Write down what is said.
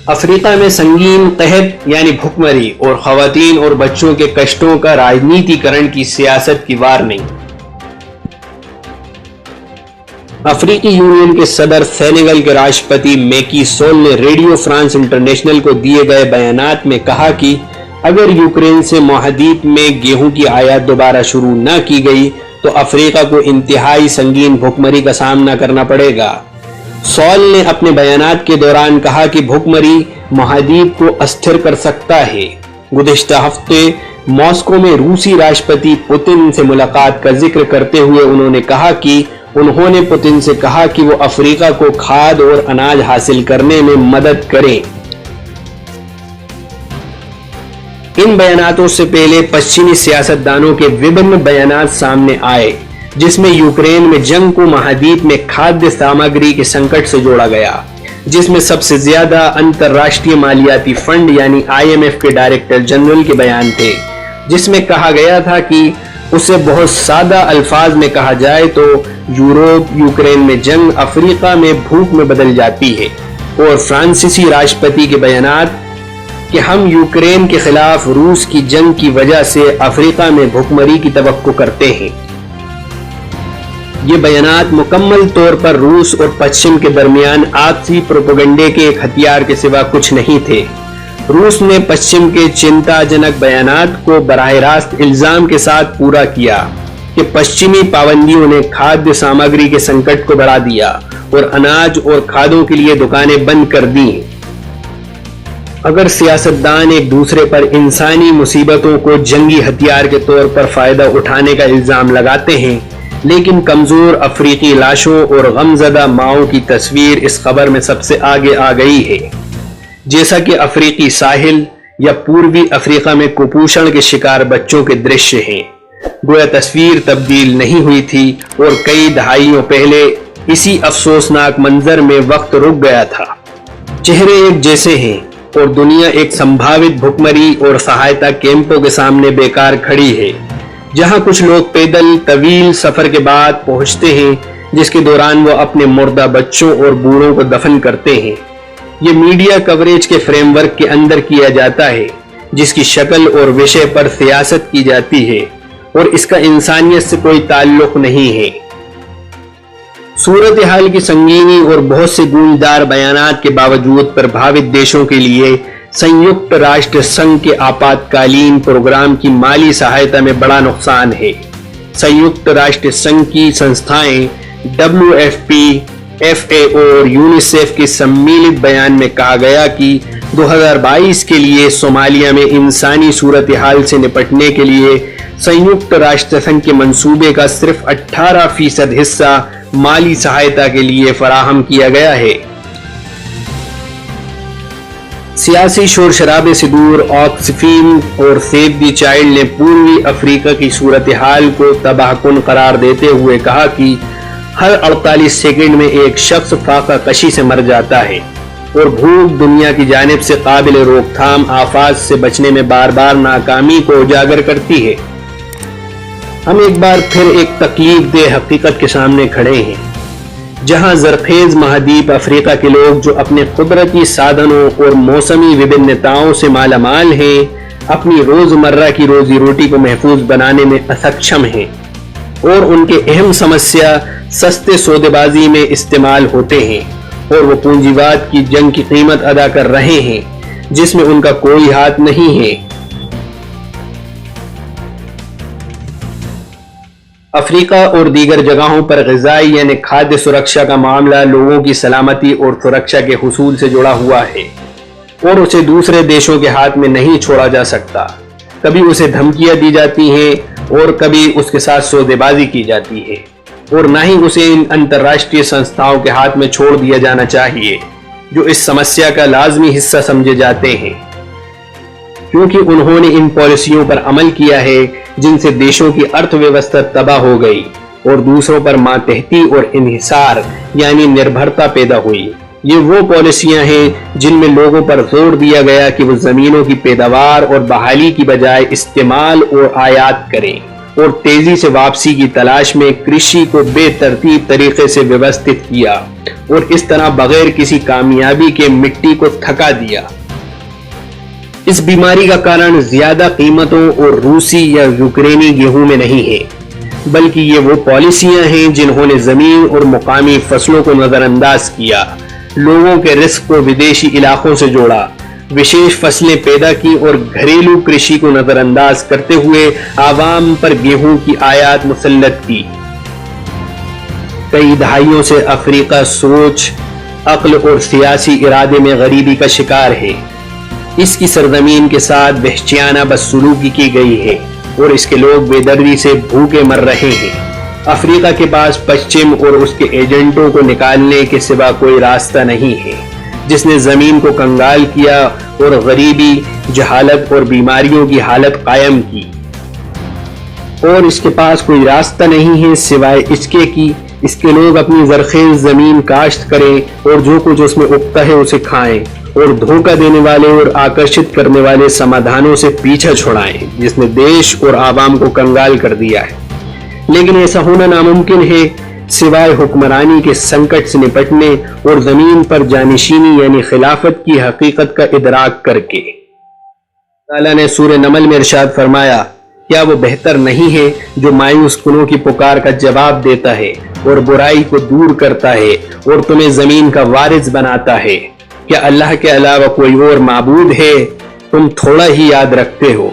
افریقہ میں سنگین قحط یعنی بھوکمری اور خواتین اور بچوں کے کشتوں کا راجنیتی کرن کی سیاست کی وارننگ۔ افریقی یونین کے صدر سینیگل کے راشٹرپتی میکی سول نے ریڈیو فرانس انٹرنیشنل کو دیے گئے بیانات میں کہا کہ اگر یوکرین سے معاہدات میں گیہوں کی آیات دوبارہ شروع نہ کی گئی تو افریقہ کو انتہائی سنگین بھوکمری کا سامنا کرنا پڑے گا۔ سول نے اپنے بیانات کے دوران کہا کہ بھوکمری معاہدات کو استھر کر سکتا ہے۔ گزشتہ ہفتے ماسکو میں روسی راشٹرپتی پوتن سے ملاقات کا ذکر کرتے ہوئے انہوں نے کہا کہ انہوں نے پوتن سے کہا کہ وہ افریقہ کو کھاد اور اناج حاصل کرنے میں مدد کریں۔ ان بیاناتوں سے پہلے پشچمی سیاستدانوں کے وبھن بیانات سامنے آئے جس میں یوکرین میں جنگ کو معاہدات میں کھادیہ سامگری کے سنکٹ سے جوڑا گیا، جس میں سب سے زیادہ انترراشٹریہ مالیاتی فنڈ یعنی IMF کے ڈائریکٹر جنرل کے بیان تھے، جس میں کہا گیا تھا کہ اسے بہت سادہ الفاظ میں کہا جائے تو یورپ یوکرین میں جنگ افریقہ میں بھوک میں بدل جاتی ہے، اور فرانسیسی راشٹرپتی کے بیانات کہ ہم یوکرین کے خلاف روس کی جنگ کی وجہ سے افریقہ میں بھوکمری کی توقع کرتے ہیں۔ یہ بیانات مکمل طور پر روس اور پچھم کے درمیان آپسی پروپیگنڈے کے ایک ہتھیار کے سوا کچھ نہیں تھے۔ روس نے پچھم کے چنتا جنک بیانات کو براہ راست الزام کے ساتھ پورا کیا کہ پچھمی پابندیوں نے کھادیہ سامگری کے سنکٹ کو بڑھا دیا اور اناج اور کھادوں کے لیے دکانیں بند کر دیں۔ اگر سیاستدان ایک دوسرے پر انسانی مصیبتوں کو جنگی ہتھیار کے طور پر فائدہ اٹھانے کا الزام لگاتے ہیں، لیکن کمزور افریقی لاشوں اور غمزدہ ماؤں کی تصویر اس خبر میں سب سے آگے آ گئی ہے۔ جیسا کہ افریقی ساحل یا پوروی افریقہ میں کپوشن کے شکار بچوں کے درشیہ ہیں، گویا تصویر تبدیل نہیں ہوئی تھی اور کئی دہائیوں پہلے اسی افسوسناک منظر میں وقت رک گیا تھا۔ چہرے ایک جیسے ہیں اور دنیا ایک سمبھاوت بھوکمری اور سہایتا کیمپوں کے سامنے بیکار کھڑی ہے، جہاں کچھ لوگ پیدل طویل سفر کے بعد پہنچتے ہیں، جس کے دوران وہ اپنے مردہ بچوں اور بوڑھوں کو دفن کرتے ہیں۔ یہ میڈیا کوریج کے فریم ورک کے اندر کیا جاتا ہے، جس کی شکل اور وشے پر سیاست کی جاتی ہے اور اس کا انسانیت سے کوئی تعلق نہیں ہے۔ صورتحال کی سنگینی اور بہت سے گونجدار بیانات کے باوجود پربھاوت دیشوں کے لیے سنیکت راشٹر سنگھ کے آپاتکالین پروگرام کی مالی سہایتا میں بڑا نقصان ہے۔ سنیکت راشٹر سنگھ کی سنستھائیں WFP، FAO اور یونیسیف کے سمیلت بیان میں کہا گیا کہ 2022 کے لیے صومالیہ میں انسانی صورتحال سے نپٹنے کے لیے سنیکت راشٹر سنگھ کے منصوبے کا صرف 18% حصہ مالی سہایتا کے لیے فراہم کیا گیا ہے۔ سیاسی شور شرابے سے دور آکسفیم اور سیو دی چائلڈ نے پوروی افریقہ کی صورتحال کو تباہ کن قرار دیتے ہوئے کہا کہ ہر 48 سیکنڈ میں ایک شخص فاقہ کشی سے مر جاتا ہے اور بھوک دنیا کی جانب سے قابل روک تھام آفات سے بچنے میں بار بار ناکامی کو اجاگر کرتی ہے۔ ہم ایک بار پھر ایک تکلیف دہ حقیقت کے سامنے کھڑے ہیں، جہاں زرخیز مہادیپ افریقہ کے لوگ جو اپنے قدرتی سادھنوں اور موسمی وبھنتاؤں سے مالا مال ہیں، اپنی روزمرہ کی روزی روٹی کو محفوظ بنانے میں اسکچم ہیں اور ان کے اہم سمسیا سستے سودے بازی میں استعمال ہوتے ہیں اور وہ پونجیواد کی جنگ کی قیمت ادا کر رہے ہیں جس میں ان کا کوئی ہاتھ نہیں ہے۔ افریقہ اور دیگر جگہوں پر غذائی یعنی کھادیہ سرکشا کا معاملہ لوگوں کی سلامتی اور سرکشا کے حصول سے جڑا ہوا ہے اور اسے دوسرے دیشوں کے ہاتھ میں نہیں چھوڑا جا سکتا۔ کبھی اسے دھمکیاں دی جاتی ہیں اور کبھی اس کے ساتھ سودے بازی کی جاتی ہے، اور نہ ہی اسے ان انترراشٹریہ سنستھاؤں کے ہاتھ میں چھوڑ دیا جانا چاہیے جو اس سمسیا کا لازمی حصہ سمجھے جاتے ہیں، کیونکہ انہوں نے ان پالیسیوں پر عمل کیا ہے جن سے دیشوں کی ارتھ ویوستھا تباہ ہو گئی اور دوسروں پر ماتحتی اور انحصار یعنی نربھرتا پیدا ہوئی۔ یہ وہ پالیسیاں ہیں جن میں لوگوں پر زور دیا گیا کہ وہ زمینوں کی پیداوار اور بحالی کی بجائے استعمال اور آیات کریں اور تیزی سے واپسی کی تلاش میں کرشی کو بے ترتیب طریقے سے ویوستھت کیا اور اس طرح بغیر کسی کامیابی کے مٹی کو تھکا دیا۔ اس بیماری کا کارن زیادہ قیمتوں اور روسی یا یوکرینی گیہوں میں نہیں ہے، بلکہ یہ وہ پالیسیاں ہیں جنہوں نے زمین اور مقامی فصلوں کو نظر انداز کیا، لوگوں کے رزق کو ودیشی علاقوں سے جوڑا، وشیش فصلیں پیدا کی اور گھریلو کرشی کو نظر انداز کرتے ہوئے عوام پر گیہوں کی آیات مسلط کی۔ کئی دہائیوں سے افریقہ سوچ، عقل اور سیاسی ارادے میں غریبی کا شکار ہے۔ اس کی سرزمین کے ساتھ وحشیانہ بدسلوکی کی گئی ہے اور اس کے لوگ بے دردی سے بھوکے مر رہے ہیں۔ افریقہ کے پاس پچھم اور اس کے ایجنٹوں کو نکالنے کے سوا کوئی راستہ نہیں ہے، جس نے زمین کو کنگال کیا اور غریبی، جہالت اور بیماریوں کی حالت قائم کی۔ اور اس کے پاس کوئی راستہ نہیں ہے سوائے اس کے کہ اس کے لوگ اپنی زرخیز زمین کاشت کریں اور جو کچھ اس میں اگتا ہے اسے کھائیں اور دھوکہ دینے والے اور آکرشت کرنے والے سمادھانوں سے پیچھا چھڑائیں، جس نے دیش اور عوام کو کنگال کر دیا ہے۔ لیکن ایسا ہونا ناممکن ہے سوائے حکمرانی کے سنکٹ سے نپٹنے اور زمین پر جانشینی یعنی خلافت کی حقیقت کا ادراک کر کے۔ اللہ نے سورہ نمل میں ارشاد فرمایا، کیا وہ بہتر نہیں ہے جو مایوس کنوں کی پکار کا جواب دیتا ہے اور برائی کو دور کرتا ہے اور تمہیں زمین کا وارث بناتا ہے؟ کیا اللہ کے علاوہ کوئی اور معبود ہے؟ تم تھوڑا ہی یاد رکھتے ہو۔